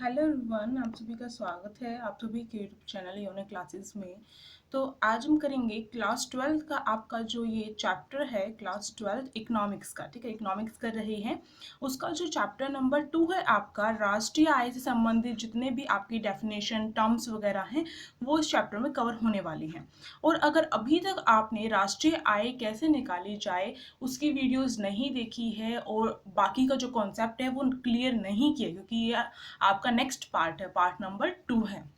Hello everyone, आप सभी का स्वागत है आप सभी के यूट्यूब चैनल योनो क्लासेस में। तो आज हम करेंगे क्लास 12 का आपका जो ये चैप्टर है क्लास 12 इकोनॉमिक्स का। ठीक है, इकोनॉमिक्स कर रहे हैं। उसका जो चैप्टर नंबर 2 है आपका राष्ट्रीय आय से संबंधित जितने भी आपकी डेफिनेशन टर्म्स वगैरह हैं वो इस चैप्टर में कवर होने वाली हैं। और अगर अभी तक आपने राष्ट्रीय आय कैसे निकाली जाए उसकी वीडियोस नहीं देखी है और बाकी का जो कॉन्सेप्ट है वो क्लियर नहीं किया, क्योंकि ये आपका नेक्स्ट पार्ट है, पार्ट नंबर 2 है,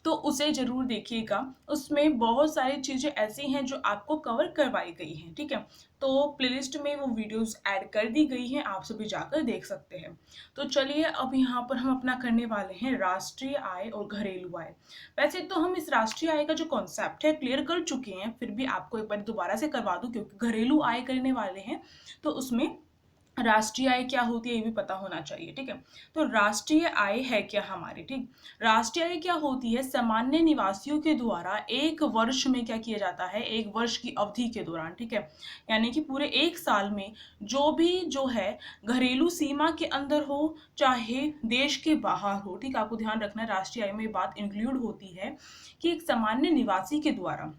तो उसे जरूर देखिएगा। उसमें बहुत सारी चीजें ऐसी हैं जो आपको कवर करवाई गई हैं। ठीक है, तो प्लेलिस्ट में वो वीडियोस ऐड कर दी गई हैं, आप सभी जाकर देख सकते हैं। तो चलिए अब यहाँ पर हम अपना करने वाले हैं राष्ट्रीय आय और घरेलू आय। वैसे तो हम इस राष्ट्रीय आय का जो कॉन्सेप्ट है क्लियर कर चुके हैं, फिर भी आपको एक बार दोबारा से करवा दूं क्योंकि घरेलू आय करने वाले हैं तो उसमें राष्ट्रीय आय क्या होती है ये भी पता होना चाहिए। ठीक है, तो राष्ट्रीय आय है क्या हमारी। ठीक, राष्ट्रीय आय क्या होती है, सामान्य निवासियों के द्वारा एक वर्ष में क्या किया जाता है, एक वर्ष की अवधि के दौरान। ठीक है, यानी कि पूरे एक साल में जो भी जो है घरेलू सीमा के अंदर हो चाहे देश के बाहर हो। ठीक, आपको ध्यान रखना है राष्ट्रीय आय में ये बात इंक्लूड होती है कि एक सामान्य निवासी के द्वारा,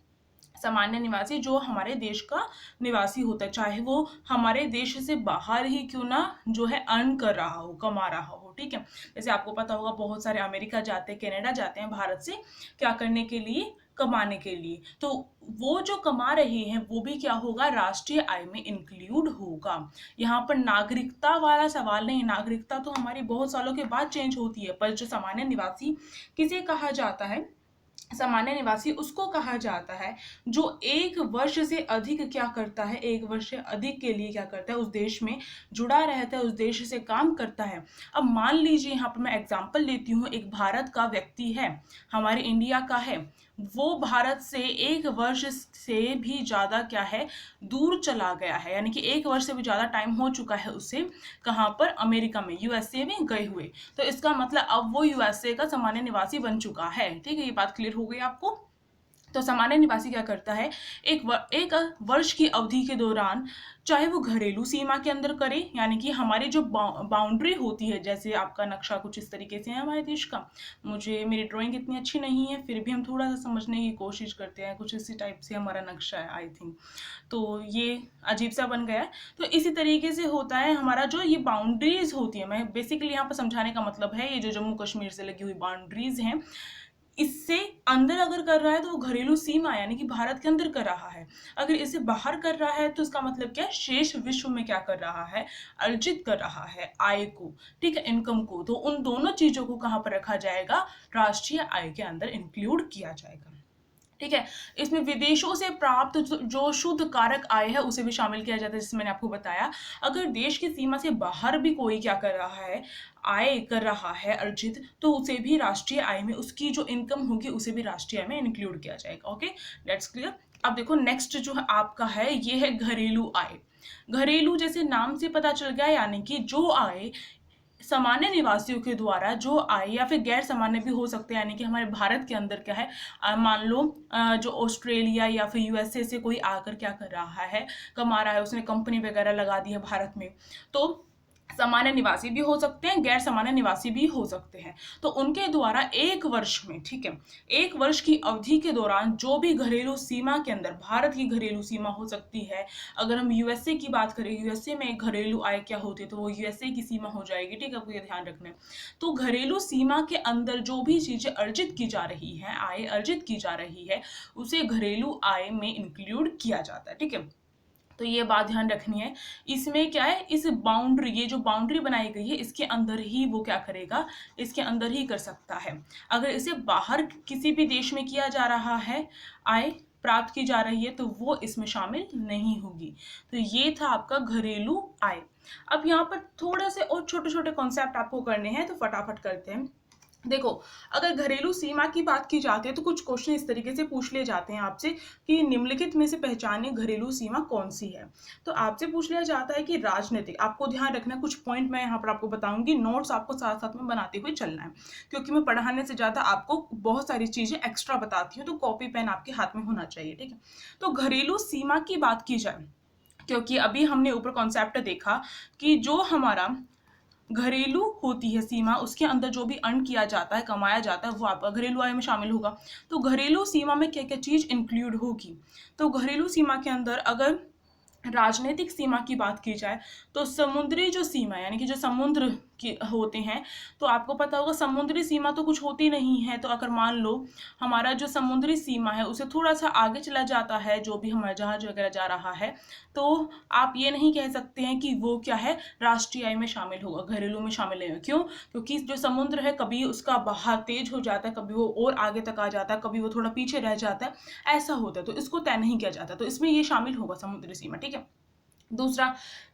सामान्य निवासी जो हमारे देश का निवासी होता है, चाहे वो हमारे देश से बाहर ही क्यों ना जो है अर्न कर रहा हो, कमा रहा हो। ठीक है, जैसे आपको पता होगा बहुत सारे अमेरिका जाते हैं, कनाडा जाते हैं भारत से क्या करने के लिए, कमाने के लिए। तो वो जो कमा रहे हैं वो भी क्या होगा, राष्ट्रीय आय में इंक्लूड होगा। यहाँ पर नागरिकता वाला सवाल नहीं, नागरिकता तो हमारी बहुत सालों के बाद चेंज होती है, पर जो सामान्य निवासी किसे कहा जाता है, सामान्य निवासी उसको कहा जाता है जो एक वर्ष से अधिक क्या करता है, एक वर्ष से अधिक के लिए क्या करता है, उस देश में जुड़ा रहता है, उस देश से काम करता है। अब मान लीजिए यहाँ पर मैं एग्जांपल लेती हूँ, एक भारत का व्यक्ति है, हमारे इंडिया का है, वो भारत से एक वर्ष से भी ज्यादा क्या है, दूर चला गया है, यानी कि एक वर्ष से भी ज्यादा टाइम हो चुका है उसे, कहाँ पर, अमेरिका में, यूएसए में गए हुए। तो इसका मतलब अब वो यूएसए का सामान्य निवासी बन चुका है। ठीक है, ये बात क्लियर हो गई आपको। तो सामान्य निवासी क्या करता है, एक वर्ष की अवधि के दौरान, चाहे वो घरेलू सीमा के अंदर करे, यानी कि हमारी जो बाउंड्री होती है, जैसे आपका नक्शा कुछ इस तरीके से है हमारे देश का, मुझे मेरी ड्राइंग इतनी अच्छी नहीं है फिर भी हम थोड़ा सा समझने की कोशिश करते हैं, कुछ इसी टाइप से हमारा नक्शा है आई थिंक, तो ये अजीब सा बन गया है। तो इसी तरीके से होता है हमारा जो ये बाउंड्रीज होती है, मैं बेसिकली यहाँ पर समझाने का मतलब है ये जो जम्मू कश्मीर से लगी हुई बाउंड्रीज हैं, इससे अंदर अगर कर रहा है तो वो घरेलू सीमा यानी कि भारत के अंदर कर रहा है, अगर इसे बाहर कर रहा है तो इसका मतलब क्या है, शेष विश्व में क्या कर रहा है, अर्जित कर रहा है आय को। ठीक है, इनकम को। तो उन दोनों चीजों को कहाँ पर रखा जाएगा, राष्ट्रीय आय के अंदर इंक्लूड किया जाएगा। ठीक है, इसमें विदेशों से प्राप्त जो शुद्ध कारक आय है उसे भी शामिल किया जाता है, जैसे मैंने आपको बताया। अगर देश की सीमा से बाहर भी कोई क्या कर रहा है, आय कर रहा है अर्जित, तो उसे भी राष्ट्रीय आय में, उसकी जो इनकम होगी उसे भी राष्ट्रीय आय में इंक्लूड किया जाएगा। Okay, that's clear. अब देखो नेक्स्ट जो है आपका है, ये है घरेलू आय। घरेलू जैसे नाम से पता चल गया, यानी कि जो आय सामान्य निवासियों के द्वारा, जो आय या फिर गैर सामान्य भी हो सकते हैं, यानी कि हमारे भारत के अंदर क्या है, मान लो जो ऑस्ट्रेलिया या फिर यूएसए से कोई आकर क्या कर रहा है, कमा रहा है, उसने कंपनी वगैरह लगा दी है भारत में, तो सामान्य निवासी भी हो सकते हैं, गैर सामान्य निवासी भी हो सकते हैं। तो उनके द्वारा एक वर्ष में, ठीक है, एक वर्ष की अवधि के दौरान जो भी घरेलू सीमा के अंदर, भारत की घरेलू सीमा हो सकती है, अगर हम यूएसए की बात करें, यूएसए में घरेलू आय क्या होती है तो वो यूएसए की सीमा हो जाएगी। ठीक है, आपको ये ध्यान रखना है। तो घरेलू सीमा के अंदर जो भी चीजें अर्जित की जा रही है, आय अर्जित की जा रही है, उसे घरेलू आय में इंक्लूड किया जाता है। ठीक है, तो ये बात ध्यान रखनी है। इसमें क्या है, इस बाउंड्री, ये जो बाउंड्री बनाई गई है इसके अंदर ही वो क्या करेगा, इसके अंदर ही कर सकता है। अगर इसे बाहर किसी भी देश में किया जा रहा है, आय प्राप्त की जा रही है, तो वो इसमें शामिल नहीं होगी। तो ये था आपका घरेलू आय। अब यहाँ पर थोड़े से और छोटे छोटे कॉन्सेप्ट आपको करने हैं, तो फटाफट करते हैं। देखो, अगर घरेलू सीमा की बात की जाती है तो कुछ क्वेश्चन इस तरीके से पूछ लिए जाते हैं आपसे कि निम्नलिखित में से पहचाने घरेलू सीमा कौन सी है। तो आपसे पूछ लिया जाता है कि राजनीतिक, आपको ध्यान रखना, कुछ पॉइंट मैं यहाँ पर आपको बताऊंगी, नोट्स आपको साथ साथ में बनाते हुए चलना है, क्योंकि मैं पढ़ाने से ज्यादा आपको बहुत सारी चीजें एक्स्ट्रा बताती हूँ, तो कॉपी पेन आपके हाथ में होना चाहिए। ठीक है, तो घरेलू सीमा की बात की जाए, क्योंकि अभी हमने ऊपर कॉन्सेप्ट देखा कि जो हमारा घरेलू होती है सीमा, उसके अंदर जो भी अर्न किया जाता है, कमाया जाता है, वो आपका घरेलू आय में शामिल होगा। तो घरेलू सीमा में क्या क्या चीज़ इंक्लूड होगी? तो घरेलू सीमा के अंदर अगर राजनीतिक सीमा की बात की जाए तो समुद्री जो सीमा यानी कि जो समुद्र के होते हैं, तो आपको पता होगा समुद्री सीमा तो कुछ होती नहीं है। तो अगर मान लो हमारा जो समुद्री सीमा है उसे थोड़ा सा आगे चला जाता है, जो भी हमारा जहाज वगैरह जा रहा है, तो आप ये नहीं कह सकते हैं कि वो क्या है, राष्ट्रीय आय में शामिल होगा, घरेलू में शामिल नहीं होगा। क्यों? क्योंकि जो समुद्र है कभी उसका बहाव तेज हो जाता है, कभी वो और आगे तक आ जाता है, कभी वो थोड़ा पीछे रह जाता है, ऐसा होता है, तो इसको तय नहीं किया जाता। तो इसमें ये शामिल होगा समुद्री सीमा, ठीक है। दूसरा,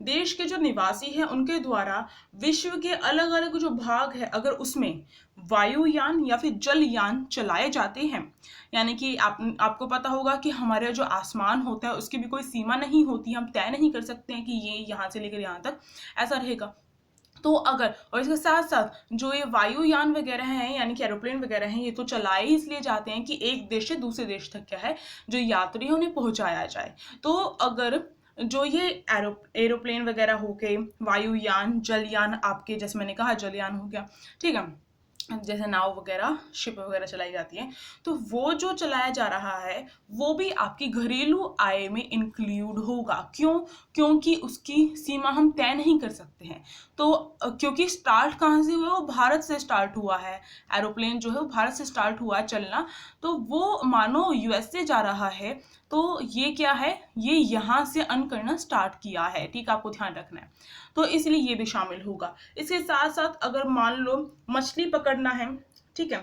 देश के जो निवासी हैं उनके द्वारा विश्व के अलग अलग जो भाग है, अगर उसमें वायुयान या फिर जलयान चलाए जाते हैं, यानी कि आपको पता होगा कि हमारे जो आसमान होता है उसकी भी कोई सीमा नहीं होती, हम तय नहीं कर सकते हैं कि ये यहाँ से लेकर यहाँ तक ऐसा रहेगा। तो अगर, और इसके साथ साथ जो ये वायुयान वगैरह हैं यानी कि एरोप्लेन वगैरह हैं, ये तो चलाए इसलिए जाते हैं कि एक देश से दूसरे देश तक क्या है, जो यात्रियों ने पहुंचाया जाए। तो अगर जो ये एरोप्लेन वगैरह हो गए, वायुयान, जलयान, आपके जैसे मैंने कहा जलयान हो गया, ठीक है, जैसे नाव वगैरह, शिप वगैरह चलाई जाती है, तो वो जो चलाया जा रहा है वो भी आपकी घरेलू आय में इंक्लूड होगा। क्यों? क्योंकि उसकी सीमा हम तय नहीं कर सकते हैं। तो क्योंकि स्टार्ट कहाँ से हुआ, वो भारत से स्टार्ट हुआ है, एरोप्लेन जो है वो भारत से स्टार्ट हुआ है चलना, तो वो मानो यूएस से जा रहा है, तो ये क्या है, ये यहाँ से अर्न करना स्टार्ट किया है, ठीक, आपको ध्यान रखना है। तो इसलिए ये भी शामिल होगा। इसके साथ साथ अगर मान लो मछली पकड़ना है, ठीक है,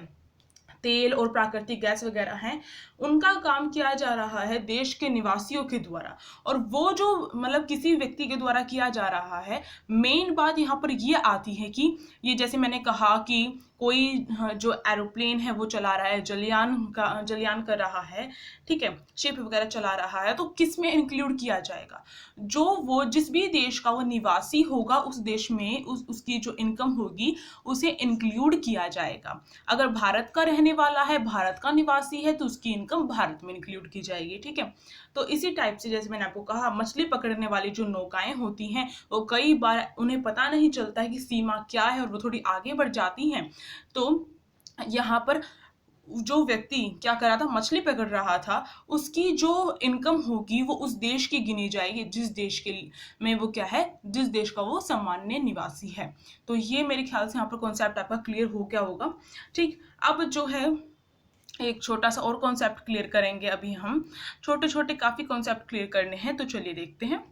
तेल और प्राकृतिक गैस वगैरह हैं, उनका काम किया जा रहा है देश के निवासियों के द्वारा, और वो जो मतलब किसी व्यक्ति के द्वारा किया जा रहा है। मेन बात यहाँ पर ये आती है कि ये जैसे मैंने कहा कि कोई जो एरोप्लेन है वो चला रहा है, जलयान कर रहा है, ठीक है, शिप वगैरह चला रहा है, तो किस में इंक्लूड किया जाएगा? जो वो जिस भी देश का वो निवासी होगा, उस देश में उसकी जो इनकम होगी उसे इंक्लूड किया जाएगा। अगर भारत का रहने वाला है, भारत का निवासी है, तो उसकी इनकम भारत में इंक्लूड की जाएगी, ठीक है। तो इसी टाइप से जैसे मैंने आपको कहा, मछली पकड़ने वाली जो नौकाएं होती हैं वो कई बार उन्हें पता नहीं चलता है कि सीमा क्या है, और वो थोड़ी आगे बढ़ जाती हैं। तो यहाँ पर जो व्यक्ति क्या कर रहा था, मछली पकड़ रहा था, उसकी जो इनकम होगी वो उस देश की गिनी जाएगी जिस देश के में वो क्या है, जिस देश का वो सामान्य निवासी है। तो ये मेरे ख्याल से यहाँ पर कॉन्सेप्ट आपका क्लियर हो गया होगा, ठीक। अब जो है एक छोटा सा और कॉन्सेप्ट क्लियर करेंगे, अभी हम छोटे छोटे काफ़ी कॉन्सेप्ट क्लियर करने हैं, तो चलिए देखते हैं।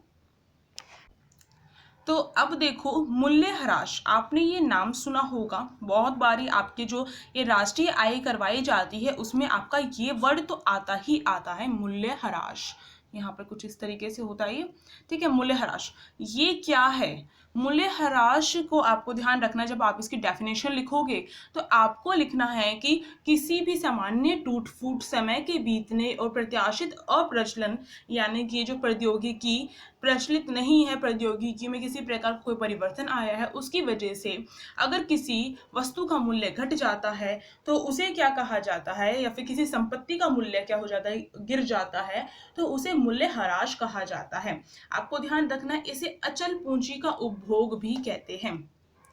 तो अब देखो, मूल्यह्रास, आपने ये नाम सुना होगा बहुत बारी, आपके जो ये राष्ट्रीय आय करवाई जाती है उसमें आपका ये वर्ड तो आता ही आता है, मूल्यह्रास। यहाँ पर कुछ इस तरीके से होता है ये, ठीक है, मूल्यह्रास। ये क्या है? मूल्यह्रास को आपको ध्यान रखना, जब आप इसकी डेफिनेशन लिखोगे तो आपको लिखना है कि किसी भी सामान्य टूट फूट, समय के बीतने और प्रत्याशित अप्रचलन, यानी कि जो प्रौद्योगिकी प्रचलित नहीं है, प्रौद्योगिकी में किसी प्रकार का कोई परिवर्तन आया है, उसकी वजह से अगर किसी वस्तु का मूल्य घट जाता है तो उसे क्या कहा जाता है, या फिर किसी संपत्ति का मूल्य क्या हो जाता है, गिर जाता है, तो उसे मूल्यह्रास कहा जाता है। आपको ध्यान रखना है, इसे अचल पूंजी का उपभोग भी कहते हैं।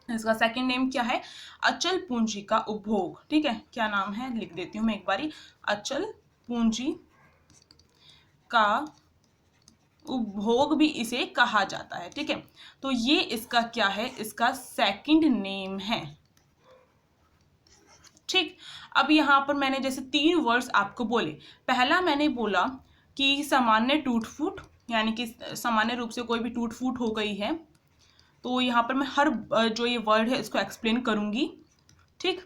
इसका सेकंड नेम क्या है? अचल पूंजी का उपभोग, ठीक है। क्या नाम है, लिख देती हूँ मैं एक बारी, अचल पूंजी का उपभोग भी इसे कहा जाता है, ठीक है। तो ये इसका क्या है, इसका सेकंड नेम है, ठीक। अब यहाँ पर मैंने जैसे 3 वर्ड्स आपको बोले, पहला मैंने बोला कि सामान्य टूट फूट, यानी कि सामान्य रूप से कोई भी टूट फूट हो गई है, तो यहाँ पर मैं हर जो ये वर्ड है इसको एक्सप्लेन करूंगी, ठीक।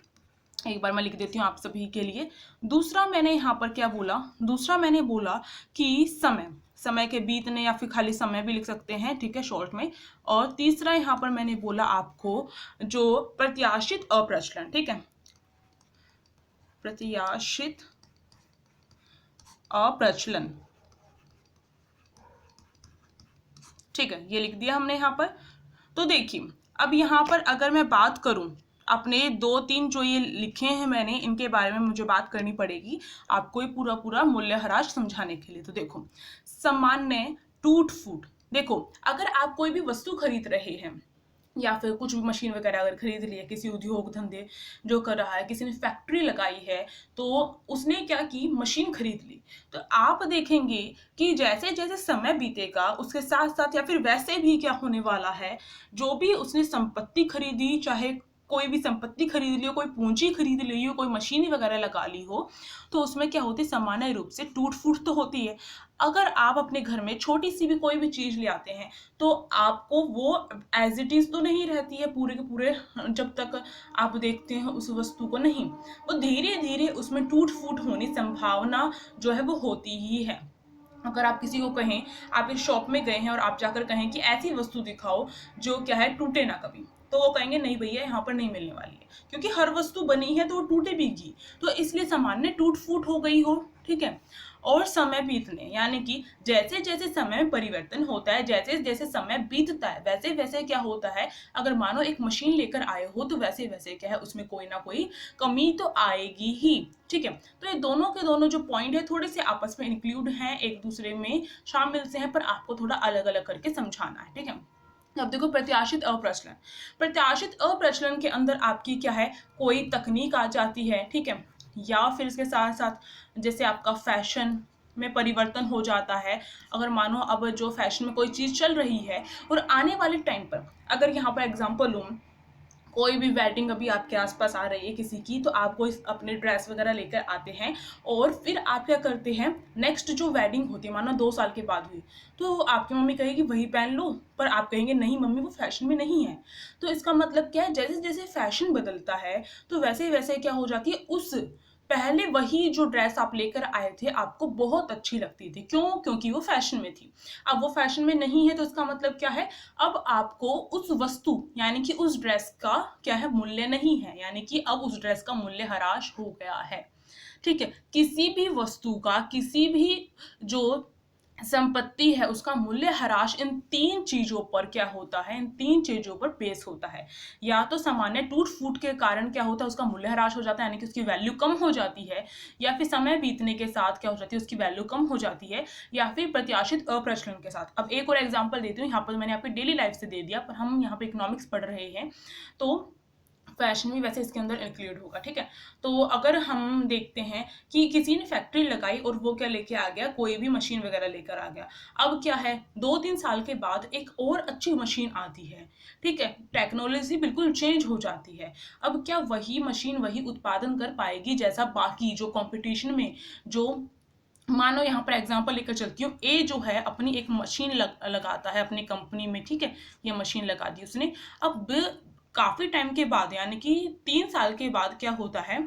एक बार मैं लिख देती हूँ आप सभी के लिए। दूसरा मैंने यहाँ पर क्या बोला, दूसरा मैंने बोला कि समय के बीतने, या फिर खाली समय भी लिख सकते हैं, ठीक है, शॉर्ट में। और तीसरा यहाँ पर मैंने बोला आपको जो प्रत्याशित अप्रचलन, ठीक है, प्रत्याशित अप्रचलन, ठीक है, ये लिख दिया हमने यहाँ पर। तो देखिए, अब यहाँ पर अगर मैं बात करूं, अपने 2-3 जो ये लिखे हैं मैंने, इनके बारे में मुझे बात करनी पड़ेगी आपको ये पूरा पूरा मूल्यह्रास समझाने के लिए। तो देखो, सामान्य टूट फूट, देखो अगर आप कोई भी वस्तु खरीद रहे हैं, या फिर कुछ भी मशीन वगैरह अगर खरीद लिया, किसी उद्योग धंधे जो कर रहा है, किसी ने फैक्ट्री लगाई है, तो उसने क्या की, मशीन खरीद ली। तो आप देखेंगे कि जैसे जैसे समय बीतेगा उसके साथ साथ, या फिर वैसे भी क्या होने वाला है, जो भी उसने संपत्ति खरीदी, चाहे कोई भी संपत्ति खरीद ली हो, कोई पूंजी खरीद ली हो, कोई मशीन वगैरह लगा ली हो, तो उसमें क्या होती है, सामान्य रूप से टूट फूट तो होती है। अगर आप अपने घर में छोटी सी भी कोई भी चीज ले आते हैं, तो आपको वो एज इट इज तो नहीं रहती है पूरे के पूरे, जब तक आप देखते हैं उस वस्तु को नहीं, वो धीरे धीरे उसमें टूट फूट होने संभावना जो है वो होती ही है। अगर आप किसी को कहें, आप इस शॉप में गए हैं और आप जाकर कहें कि ऐसी वस्तु दिखाओ जो क्या है टूटे ना कभी, तो वो कहेंगे नहीं भैया यहाँ पर नहीं मिलने वाली है, क्योंकि हर वस्तु बनी है तो वो टूटे भी, तो इसलिए सामान्य टूट फूट हो गई हो। ठीक है। और समय बीतने, यानी कि जैसे जैसे समय में परिवर्तन होता है, जैसे जैसे समय बीतता है, वैसे वैसे क्या होता है, अगर मानो एक मशीन लेकर आए हो, तो वैसे वैसे क्या है, उसमें कोई ना कोई कमी तो आएगी ही। ठीक है। तो ये दोनों के दोनों जो पॉइंट है थोड़े से आपस में इंक्लूड हैं, एक दूसरे में शामिल से हैं, पर आपको थोड़ा अलग अलग करके समझाना है। ठीक है। अब देखो, प्रत्याशित अप्रचलन। प्रत्याशित अप्रचलन के अंदर आपकी क्या है, कोई तकनीक आ जाती है। ठीक है। या फिर इसके साथ साथ जैसे आपका फैशन में परिवर्तन हो जाता है। अगर मानो अब जो फैशन में कोई चीज़ चल रही है, और आने वाले टाइम पर अगर यहाँ पर एग्जांपल लूँ, कोई भी वेडिंग अभी आपके आसपास आ रही है किसी की, तो आप कोई अपने ड्रेस वगैरह लेकर आते हैं, और फिर आप क्या करते हैं, नेक्स्ट जो वेडिंग होती है, मानो 2 साल के बाद हुई, तो आपकी मम्मी कहेगी वही पहन लो, पर आप कहेंगे नहीं मम्मी वो फैशन में नहीं है। तो इसका मतलब क्या है, जैसे जैसे फैशन बदलता है, तो वैसे वैसे क्या हो जाती है, उस पहले वही जो ड्रेस आप लेकर आए थे आपको बहुत अच्छी लगती थी, क्यों, क्योंकि वो फैशन में थी। अब वो फैशन में नहीं है, तो इसका मतलब क्या है, अब आपको उस वस्तु यानी कि उस ड्रेस का क्या है, मूल्य नहीं है, यानी कि अब उस ड्रेस का मूल्य ह्रास हो गया है। ठीक है। किसी भी वस्तु का, किसी भी जो संपत्ति है, उसका मूल्य ह्रास इन तीन चीजों पर क्या होता है, इन तीन चीजों पर बेस होता है। या तो सामान्य टूट फूट के कारण क्या होता है, उसका मूल्य ह्रास हो जाता है, यानी कि उसकी वैल्यू कम हो जाती है। या फिर समय बीतने के साथ क्या हो जाती है, उसकी वैल्यू कम हो जाती है। या फिर प्रत्याशित अप्रचलन के साथ। अब एक और एग्जाम्पल देती हूँ, यहाँ पर मैंने आपकी डेली लाइफ से दे दिया, पर हम यहाँ पे इकोनॉमिक्स पढ़ रहे हैं, तो फैशन भी वैसे इसके अंदर इंक्लूड होगा। ठीक है। तो अगर हम देखते हैं कि किसी ने फैक्ट्री लगाई और वो क्या लेके आ गया, कोई भी मशीन वगैरह लेकर आ गया। अब क्या है, 2-3 साल के बाद एक और अच्छी मशीन आती है। ठीक है। टेक्नोलॉजी बिल्कुल चेंज हो जाती है। अब क्या वही मशीन वही उत्पादन कर पाएगी जैसा बाकी जो कंपटीशन में, जो मानो यहाँ पर एग्जांपल लेकर चलती हूँ, ए जो है अपनी एक मशीन लगाता है अपनी कंपनी में। ठीक है। ये मशीन लगा दी उसने। अब काफी टाइम के बाद, यानी कि 3 साल के बाद क्या होता है,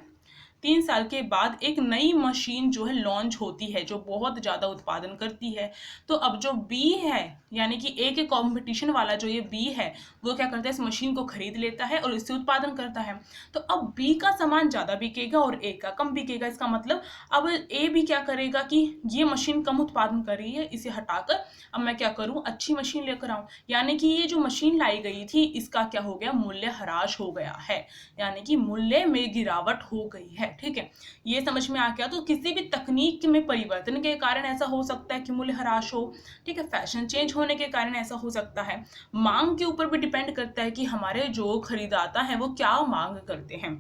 3 साल के बाद एक नई मशीन जो है लॉन्च होती है, जो बहुत ज्यादा उत्पादन करती है। तो अब जो बी है, यानी कि ए के कंपटीशन वाला जो ये बी है, वो क्या करता है, इस मशीन को खरीद लेता है और इससे उत्पादन करता है। तो अब बी का सामान ज्यादा बिकेगा और ए का कम बिकेगा। इसका मतलब अब ए भी क्या करेगा कि ये मशीन कम उत्पादन कर रही है, इसे हटाकर अब मैं क्या करूं, अच्छी मशीन लेकर आऊं। यानी कि ये जो मशीन लाई गई थी, इसका क्या हो गया, मूल्य ह्रास हो गया है, यानी कि मूल्य में गिरावट हो गई है। ठीक है। ये समझ में आ गया। तो किसी भी तकनीक में परिवर्तन के कारण ऐसा हो सकता है कि मूल्य ह्रास हो। ठीक है। फैशन चेंज होने के कारण ऐसा हो सकता है। मांग के ऊपर भी डिपेंड करता है कि हमारे जो खरीदाता है वो क्या मांग करते हैं।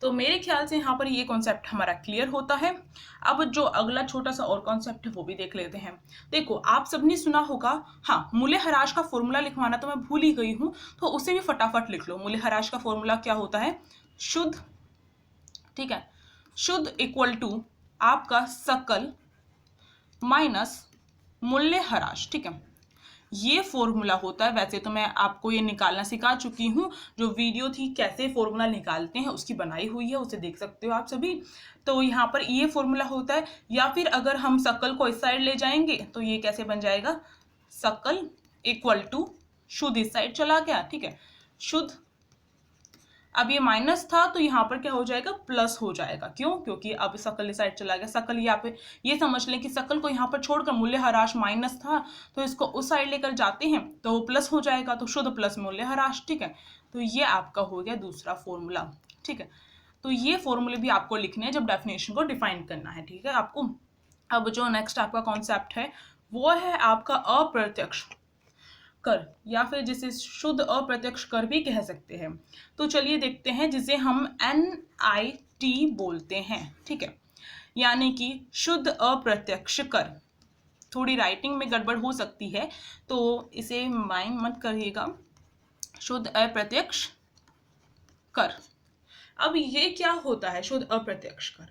तो मेरे ख्याल से यहाँ पर ये कॉन्सेप्ट हमारा क्लियर होता है। अब जो अगला छोटा सा और कॉन्सेप्ट है वो भी देख लेते हैं। देखो, आप सबने सुना होगा, हाँ, मूल्य ह्रास का फॉर्मूला लिखवाना तो मैं भूल ही गई हूँ, तो उसे भी फटाफट लिख लो। मूल्य ह्रास का फॉर्मूला क्या होता है, शुद्ध, ठीक है, शुद्ध इक्वल टू आपका सकल माइनस मूल्य ह्रास। ठीक है। ये फॉर्मूला होता है। वैसे तो मैं आपको ये निकालना सिखा चुकी हूँ, जो वीडियो थी कैसे फॉर्मूला निकालते हैं उसकी बनाई हुई है, उसे देख सकते हो आप सभी। तो यहाँ पर ये फॉर्मूला होता है। या फिर अगर हम सकल को इस साइड ले जाएंगे तो ये कैसे बन जाएगा, सकल इक्वल टू शुद्ध इस साइड चला गया। ठीक है। शुद्ध, अब ये माइनस था तो यहाँ पर क्या हो जाएगा, प्लस हो जाएगा। क्यों, क्योंकि अब सकल इस साइड चला गया। सकल यहाँ पे ये समझ लें कि सकल को यहाँ पर छोड़कर मूल्य ह्रास माइनस था, तो इसको उस साइड लेकर जाते हैं तो वो प्लस हो जाएगा, तो शुद्ध प्लस मूल्य ह्रास। ठीक है। तो ये आपका हो गया दूसरा फॉर्मूला। ठीक है। तो ये फॉर्मूले भी आपको लिखने हैं जब डेफिनेशन को डिफाइन करना है। ठीक है आपको। अब जो नेक्स्ट आपका कॉन्सेप्ट है वो है आपका अप्रत्यक्ष कर या फिर जिसे शुद्ध अप्रत्यक्ष कर भी कह सकते हैं। तो चलिए देखते हैं, जिसे हम NIT बोलते हैं, ठीक है, यानी कि शुद्ध अप्रत्यक्ष कर। थोड़ी राइटिंग में गड़बड़ हो सकती है तो इसे माइंड मत करिएगा। शुद्ध अप्रत्यक्ष कर। अब ये क्या होता है शुद्ध अप्रत्यक्ष कर?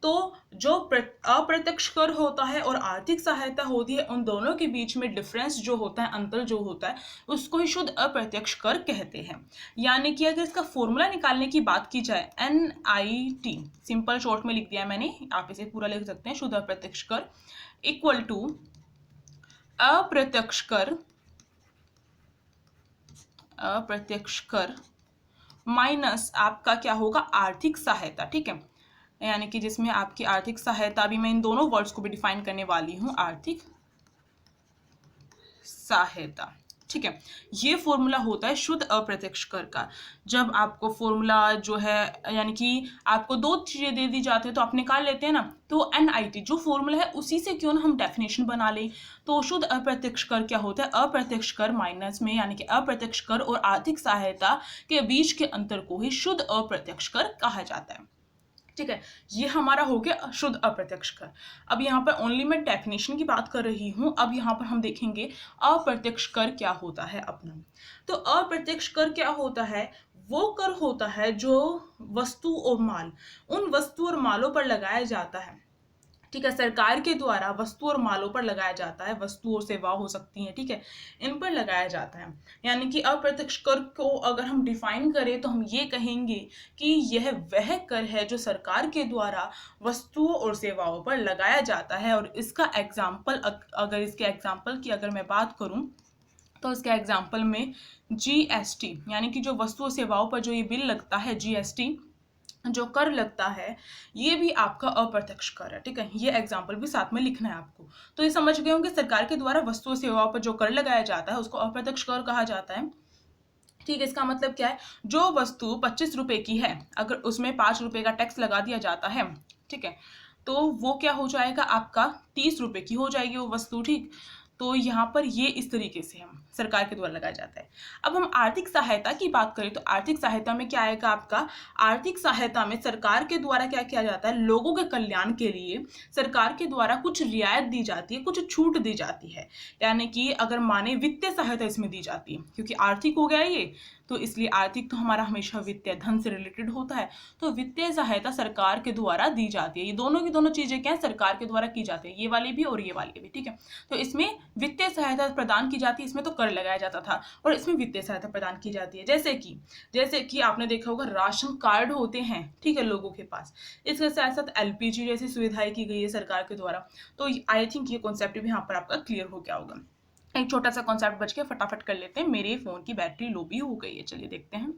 तो जो अप्रत्यक्ष कर होता है और आर्थिक सहायता होती है, उन दोनों के बीच में डिफरेंस जो होता है, अंतर जो होता है, उसको ही शुद्ध अप्रत्यक्ष कर कहते हैं। यानी कि अगर इसका फॉर्मूला निकालने की बात की जाए, NIT सिंपल शॉर्ट में लिख दिया है मैंने, आप इसे पूरा लिख सकते हैं, शुद्ध अप्रत्यक्ष कर इक्वल टू अप्रत्यक्ष कर माइनस आपका क्या होगा, आर्थिक सहायता, ठीक है, यानी कि जिसमें आपकी आर्थिक सहायता, अभी मैं इन दोनों वर्ड्स को भी डिफाइन करने वाली हूं, आर्थिक सहायता, ठीक है। ये फॉर्मूला होता है शुद्ध अप्रत्यक्ष कर का। जब आपको फॉर्मूला जो है, यानी कि आपको दो चीजें दे दी जाती है तो आप निकाल लेते हैं ना, तो NIT जो फॉर्मूला है उसी से क्यों ना हम डेफिनेशन बना लें। तो शुद्ध अप्रत्यक्ष कर क्या होता है, अप्रत्यक्ष कर माइनस में, यानी कि अप्रत्यक्ष कर और आर्थिक सहायता के बीच के अंतर को ही शुद्ध अप्रत्यक्ष कर कहा जाता है, ठीक है। ये हमारा हो गया शुद्ध अप्रत्यक्ष कर। अब यहाँ पर ओनली मैं डेफिनेशन की बात कर रही हूँ। अब यहाँ पर हम देखेंगे अप्रत्यक्ष कर क्या होता है अपना। तो अप्रत्यक्ष कर क्या होता है, वो कर होता है जो वस्तु और माल, उन वस्तु और मालों पर लगाया जाता है, ठीक है, सरकार के द्वारा वस्तु और मालों पर लगाया जाता है, वस्तु और सेवा हो सकती हैं, ठीक है, इन पर लगाया जाता है। यानी कि अप्रत्यक्ष कर को अगर हम डिफाइन करें तो हम ये कहेंगे कि यह वह कर है जो सरकार के द्वारा वस्तुओं और सेवाओं पर लगाया जाता है। और इसका एग्जाम्पल, अगर इसके एग्जाम्पल की अगर मैं बात करूं तो इसके एग्जाम्पल में GST, यानी कि जो वस्तु और सेवाओं पर जो ये बिल लगता है, GST जो कर लगता है, ये भी आपका अप्रत्यक्ष कर है, ठीक है। ये एग्जाम्पल भी साथ में लिखना है आपको। तो ये समझ गए होंगे, सरकार के द्वारा वस्तु और सेवाओं पर जो कर लगाया जाता है उसको अप्रत्यक्ष कर कहा जाता है, ठीक है। इसका मतलब क्या है, जो वस्तु 25 रुपए की है, अगर उसमें 5 रुपए का टैक्स लगा दिया जाता है, ठीक है, तो वो क्या हो जाएगा, आपका 30 रुपए की हो जाएगी वो वस्तु, ठीक। तो यहाँ पर ये इस तरीके से हम सरकार के द्वारा लगाया जाता है। अब हम आर्थिक सहायता की बात करें तो आर्थिक सहायता में क्या आएगा आपका, आर्थिक सहायता में सरकार के द्वारा क्या किया जाता है, लोगों के कल्याण के लिए सरकार के द्वारा कुछ रियायत दी जाती है, कुछ छूट दी जाती है। यानी कि अगर माने वित्तीय सहायता इसमें दी जाती है, क्योंकि आर्थिक हो गया ये, तो इसलिए आर्थिक तो हमारा हमेशा वित्तीय धन से रिलेटेड होता है, तो वित्तीय सहायता सरकार के द्वारा दी जाती है। ये दोनों की दोनों चीजें क्या है, सरकार के द्वारा की जाती है, ये वाली भी और ये वाली भी, ठीक है। तो इसमें वित्तीय सहायता प्रदान की जाती है, इसमें तो कर लगाया जाता था, और इसमें वित्तीय सहायता प्रदान की जाती है। जैसे कि आपने देखा होगा राशन कार्ड होते हैं, ठीक है, लोगों के पास, इसके साथ साथ LPG जैसी सुविधाएं की गई है सरकार के द्वारा। तो आई थिंक ये कॉन्सेप्ट भी यहाँ पर आपका क्लियर हो गया होगा। एक छोटा सा कॉन्सेप्ट बच गया, फटाफट कर लेते हैं, मेरे फोन की बैटरी लो भी हो गई है, चलिए देखते हैं।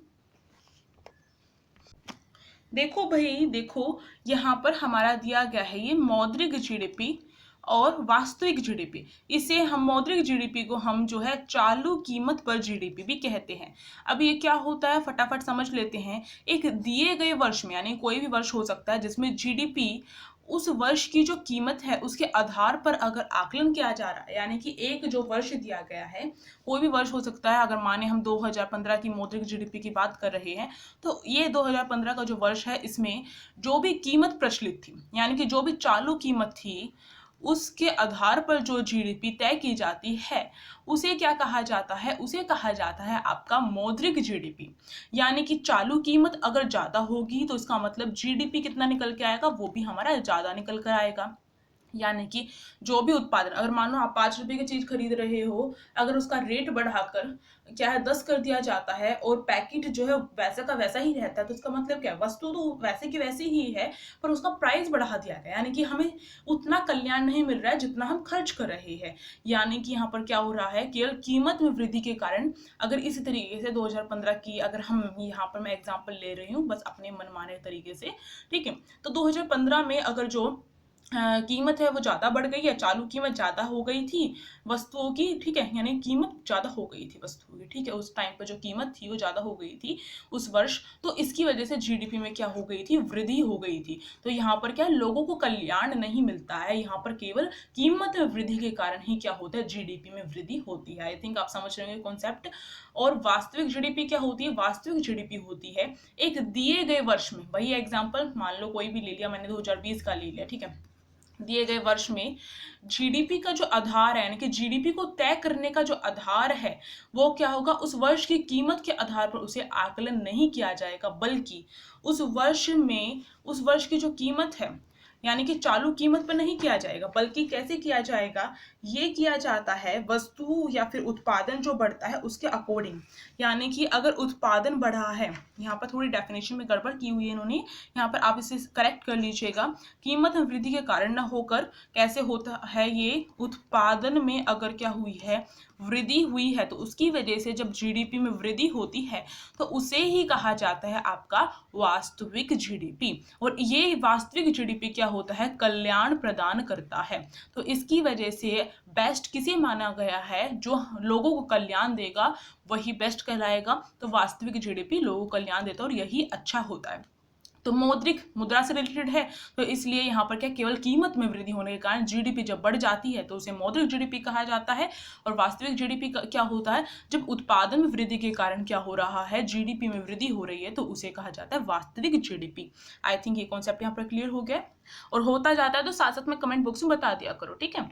देखो भाई, देखो यहाँ पर हमारा दिया गया है ये मौद्रिक GDP और वास्तविक GDP। इसे हम मौद्रिक GDP को हम जो है चालू कीमत पर GDP भी कहते हैं। अब ये क्या होता है, फटाफट समझ लेते हैं। एक दिए गए वर्ष में, यानी कोई भी वर्ष हो सकता है जिसमें GDP उस वर्ष की जो कीमत है उसके आधार पर अगर आकलन किया जा रहा है, यानी कि एक जो वर्ष दिया गया है, कोई भी वर्ष हो सकता है, अगर माने हम 2015 की मौद्रिक GDP की बात कर रहे हैं, तो ये 2015 का जो वर्ष है, इसमें जो भी कीमत प्रचलित थी, यानी कि जो भी चालू कीमत थी, उसके आधार पर जो GDP तय की जाती है उसे क्या कहा जाता है, उसे कहा जाता है आपका मौद्रिक GDP। यानी कि चालू कीमत अगर ज्यादा होगी तो इसका मतलब GDP कितना निकल के आएगा, वो भी हमारा ज्यादा निकल कर आएगा। यानी कि जो भी उत्पादन, अगर मान लो आप 5 रुपए की चीज खरीद रहे हो, अगर उसका रेट बढ़ाकर क्या है 10 कर दिया जाता है और पैकेट जो है वैसा का वैसा ही रहता है, तो इसका मतलब क्या है, वस्तु तो वैसे की वैसी ही है पर उसका प्राइस बढ़ा दिया गया, यानी कि हमें उतना कल्याण नहीं मिल रहा है जितना हम खर्च कर रहे हैं। यानी कि यहाँ पर क्या हो रहा है, केवल कीमत में वृद्धि के कारण, अगर इसी तरीके से 2015 की अगर हम यहाँ पर मैं एग्जाम्पल ले रही हूँ बस अपने मनमाने तरीके से, ठीक है, तो 2015 में अगर जो कीमत है वो ज़्यादा बढ़ गई है, चालू कीमत ज़्यादा हो गई थी वस्तुओं की, ठीक है, यानी कीमत ज़्यादा हो गई थी वस्तुओं की, ठीक है, उस टाइम पर जो कीमत थी वो ज़्यादा हो गई थी उस वर्ष, तो इसकी वजह से जीडीपी में क्या हो गई थी, वृद्धि हो गई थी। तो यहाँ पर क्या है, लोगों को कल्याण नहीं मिलता है, यहाँ पर केवल कीमत में वृद्धि के कारण ही क्या होता है, जीडीपी में वृद्धि होती है। आई थिंक आप समझ रहे होंगे कॉन्सेप्ट। और वास्तविक जीडीपी क्या होती है, वास्तविक जीडीपी होती है एक दिए गए वर्ष में, वही एग्जाम्पल मान लो कोई भी ले लिया, मैंने 2020 का ले लिया, ठीक है, दिए गए वर्ष में जीडीपी का जो आधार है, यानी कि जीडीपी को तय करने का जो आधार है वो क्या होगा, उस वर्ष की कीमत के आधार पर उसे आकलन नहीं किया जाएगा, बल्कि उस वर्ष में उस वर्ष की जो कीमत है यानी कि चालू कीमत पर नहीं किया जाएगा, बल्कि कैसे किया जाएगा, ये किया जाता है वस्तु या फिर उत्पादन जो बढ़ता है उसके अकॉर्डिंग। यानी कि अगर उत्पादन बढ़ा है, यहाँ पर थोड़ी डेफिनेशन में गड़बड़ की हुई है इन्होंने, यहाँ पर आप इसे करेक्ट कर लीजिएगा। कीमत में वृद्धि के कारण न होकर कैसे होता है, ये उत्पादन में अगर क्या हुई है, वृद्धि हुई है, तो उसकी वजह से जब जीडीपी में वृद्धि होती है तो उसे ही कहा जाता है आपका वास्तविक जीडीपी। और ये वास्तविक जीडीपी क्या होता है, कल्याण प्रदान करता है। तो इसकी वजह से बेस्ट किसे माना गया है, जो लोगों को कल्याण देगा वही बेस्ट कहलाएगा। तो वास्तविक जीडीपी लोगों को कल्याण देता है और यही अच्छा होता है। तो मौद्रिक मुद्रा से रिलेटेड है, तो इसलिए यहाँ पर क्या, केवल कीमत में वृद्धि होने के कारण जीडीपी जब बढ़ जाती है तो उसे मौद्रिक जीडीपी कहा जाता है। और वास्तविक जीडीपी क्या होता है, जब उत्पादन में वृद्धि के कारण क्या हो रहा है, जीडीपी में वृद्धि हो रही है, तो उसे कहा जाता है वास्तविक जीडीपी। आई थिंक ये कॉन्सेप्ट यहाँ पर क्लियर हो गया। और होता जाता है तो साथ साथ में कमेंट बॉक्स में बता दिया करो, ठीक है।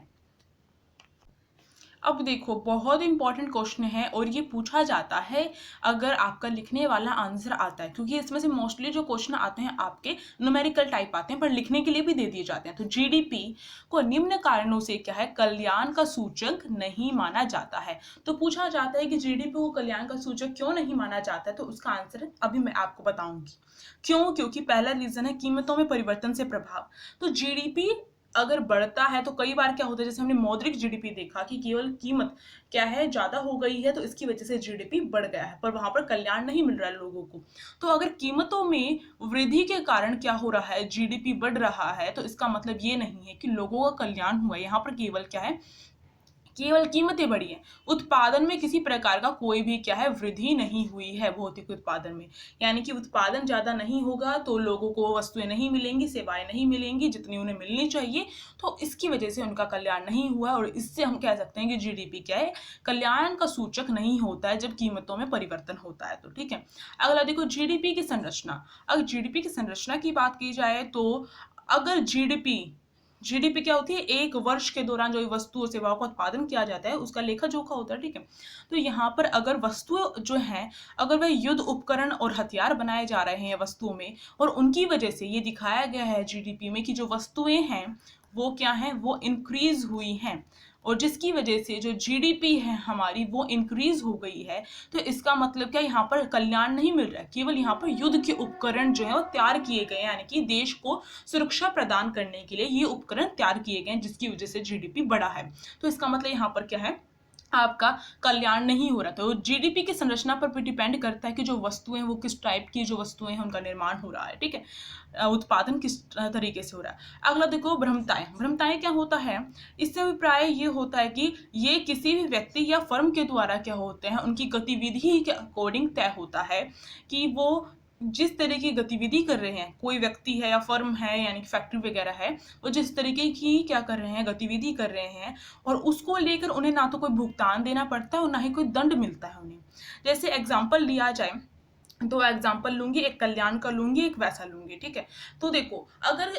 अब देखो बहुत इंपॉर्टेंट क्वेश्चन है और ये पूछा जाता है अगर आपका लिखने वाला आंसर आता है, क्योंकि इसमें से मोस्टली जो क्वेश्चन आते हैं आपके न्यूमेरिकल टाइप आते हैं, पर लिखने के लिए भी दे दिए जाते हैं। तो जीडीपी को निम्न कारणों से क्या है, कल्याण का सूचक नहीं माना जाता है। तो पूछा जाता है कि जीडीपी को कल्याण का सूचक क्यों नहीं माना जाता है, तो उसका आंसर अभी मैं आपको बताऊंगी क्यों। क्योंकि पहला रीजन है कीमतों में परिवर्तन से प्रभाव। तो जीडीपी अगर बढ़ता है तो कई बार क्या होता है, जैसे हमने मौद्रिक जीडीपी देखा कि केवल कीमत क्या है, ज्यादा हो गई है, तो इसकी वजह से जीडीपी बढ़ गया है, पर वहां पर कल्याण नहीं मिल रहा है लोगों को। तो अगर कीमतों में वृद्धि के कारण क्या हो रहा है, जीडीपी बढ़ रहा है, तो इसका मतलब ये नहीं है कि लोगों का कल्याण हुआ। यहाँ पर केवल क्या है, केवल कीमतें बढ़ी हैं, उत्पादन में किसी प्रकार का कोई भी क्या है, वृद्धि नहीं हुई है भौतिक उत्पादन में। यानी कि उत्पादन ज्यादा नहीं होगा तो लोगों को वस्तुएं नहीं मिलेंगी, सेवाएं नहीं मिलेंगी जितनी उन्हें मिलनी चाहिए, तो इसकी वजह से उनका कल्याण नहीं हुआ। और इससे हम कह सकते हैं कि जीडीपी क्या है, कल्याण का सूचक नहीं होता है जब कीमतों में परिवर्तन होता है। तो ठीक है, अगला देखो जीडीपी की संरचना। अगर जीडीपी की संरचना की बात की जाए तो अगर जीडीपी क्या होती है, एक वर्ष के दौरान जो वस्तु और सेवाओं का उत्पादन किया जाता है उसका लेखा जोखा होता है, ठीक है। तो यहाँ पर अगर वस्तुएं जो हैं, अगर वह युद्ध उपकरण और हथियार बनाए जा रहे हैं वस्तुओं में, और उनकी वजह से ये दिखाया गया है जीडीपी में कि जो वस्तुएं हैं वो क्या हैं, वो इंक्रीज हुई हैं, और जिसकी वजह से जो जीडीपी है हमारी वो इंक्रीज हो गई है, तो इसका मतलब क्या, यहाँ पर कल्याण नहीं मिल रहा है, केवल यहाँ पर युद्ध के उपकरण जो है वो तैयार किए गए हैं, यानी कि देश को सुरक्षा प्रदान करने के लिए ये उपकरण तैयार किए गए हैं, जिसकी वजह से जीडीपी बढ़ा है। तो इसका मतलब यहाँ पर क्या है, आपका कल्याण नहीं हो रहा। तो जीडीपी की संरचना पर भी डिपेंड करता है कि जो वस्तुएं वो किस टाइप की जो वस्तुएं हैं उनका निर्माण हो रहा है, ठीक है, उत्पादन किस तरीके से हो रहा है। अगला देखो भ्रमताएं क्या होता है, इससे अभिप्राय ये होता है कि ये किसी भी व्यक्ति या फर्म के द्वारा क्या होते हैं, उनकी गतिविधि के अकॉर्डिंग तय होता है कि वो जिस तरह की गतिविधि कर रहे हैं, कोई व्यक्ति है या फर्म है यानी कि फैक्ट्री वगैरह है, वो जिस तरीके की क्या कर रहे हैं, गतिविधि कर रहे हैं, और उसको लेकर उन्हें ना तो कोई भुगतान देना पड़ता है और ना ही कोई दंड मिलता है उन्हें। जैसे एग्जाम्पल लिया जाए, दो एग्जाम्पल लूंगी, एक कल्याण का लूंगी, एक वैसा लूंगी, ठीक है। तो देखो अगर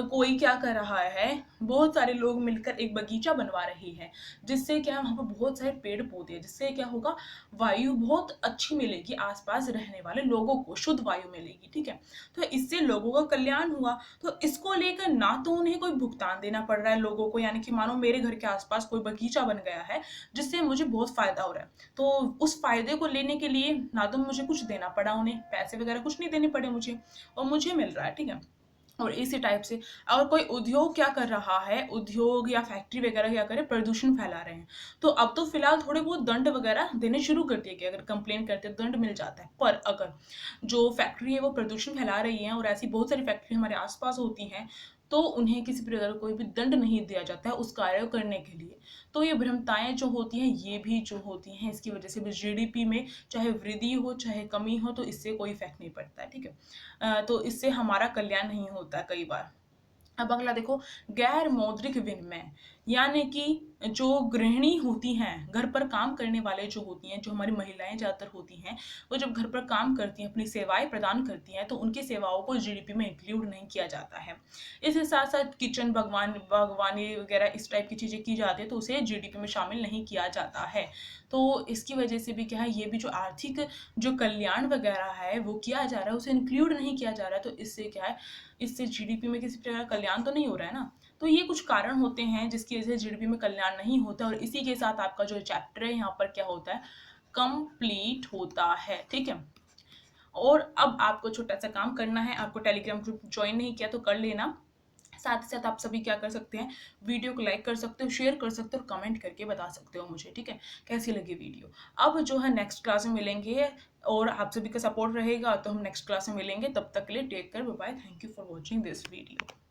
कोई क्या कर रहा है, बहुत सारे लोग मिलकर एक बगीचा बनवा रहे हैं, जिससे क्या वहां पर बहुत सारे पेड़ पौधे, जिससे क्या होगा, वायु बहुत अच्छी मिलेगी, आसपास रहने वाले लोगों को शुद्ध वायु मिलेगी, ठीक है। तो इससे लोगों का कल्याण हुआ। तो इसको लेकर ना तो उन्हें कोई भुगतान देना पड़ रहा है लोगों को, यानी कि मानो मेरे घर के आसपास कोई बगीचा बन गया है जिससे मुझे बहुत फायदा हो रहा है, तो उस फायदे को लेने के लिए ना तो मुझे कुछ देना पड़ा, उन्हें पैसे वगैरह कुछ नहीं देने पड़े मुझे, और मुझे मिल रहा है, ठीक है। और इसी टाइप से अगर कोई उद्योग क्या कर रहा है, उद्योग या फैक्ट्री वगैरह क्या करे, प्रदूषण फैला रहे हैं, तो अब तो फिलहाल थोड़े बहुत दंड वगैरह देने शुरू कर दिए गए, अगर कंप्लेन करते हैं तो दंड मिल जाता है। पर अगर जो फैक्ट्री है वो प्रदूषण फैला रही है, और ऐसी बहुत सारी फैक्ट्री हमारे आसपास होती हैं, तो उन्हें किसी प्रकार का कोई भी दंड नहीं दिया जाता है उस कार्य को करने के लिए। तो ये भ्रमताएं जो होती हैं ये भी जो होती हैं इसकी वजह से भी जीडीपी में चाहे वृद्धि हो चाहे कमी हो तो इससे कोई इफेक्ट नहीं पड़ता है, ठीक है। तो इससे हमारा कल्याण नहीं होता कई बार। अब अगला देखो, गैर मौद्रिक विनिमय, यानी कि जो गृहिणी होती हैं, घर पर काम करने वाले जो होती हैं, जो हमारी महिलाएं ज़्यादातर होती हैं, वो जब घर पर काम करती हैं, अपनी सेवाएं प्रदान करती हैं, तो उनकी सेवाओं को जीडीपी में इंक्लूड नहीं किया जाता है। इसके साथ साथ किचन बागवानी वगैरह इस टाइप की चीज़ें की जाती है तो उसे जीडीपी में शामिल नहीं किया जाता है। तो इसकी वजह से भी क्या है, ये भी जो आर्थिक जो कल्याण वगैरह है वो किया जा रहा है, उसे इंक्लूड नहीं किया जा रहा है। तो इससे क्या है, इससे जीडीपी में किसी प्रकार का कल्याण तो नहीं हो रहा है ना। तो ये कुछ कारण होते हैं जिसकी वजह से जीडीपी में कल्याण नहीं होता, और इसी के साथ आपका जो चैप्टर है यहाँ पर क्या होता है, कंप्लीट होता है, ठीक है। और अब आपको छोटा सा काम करना है, आपको टेलीग्राम ग्रुप ज्वाइन नहीं किया तो कर लेना। साथ ही साथ आप सभी क्या कर सकते हैं, वीडियो को लाइक कर सकते हो, शेयर कर सकते हो और कमेंट करके बता सकते हो मुझे, ठीक है, कैसी लगी वीडियो। अब जो है नेक्स्ट क्लास में मिलेंगे और आप सभी का सपोर्ट रहेगा तो हम नेक्स्ट क्लास में मिलेंगे। तब तक के लिए take care, bye bye, thank you for watching this video.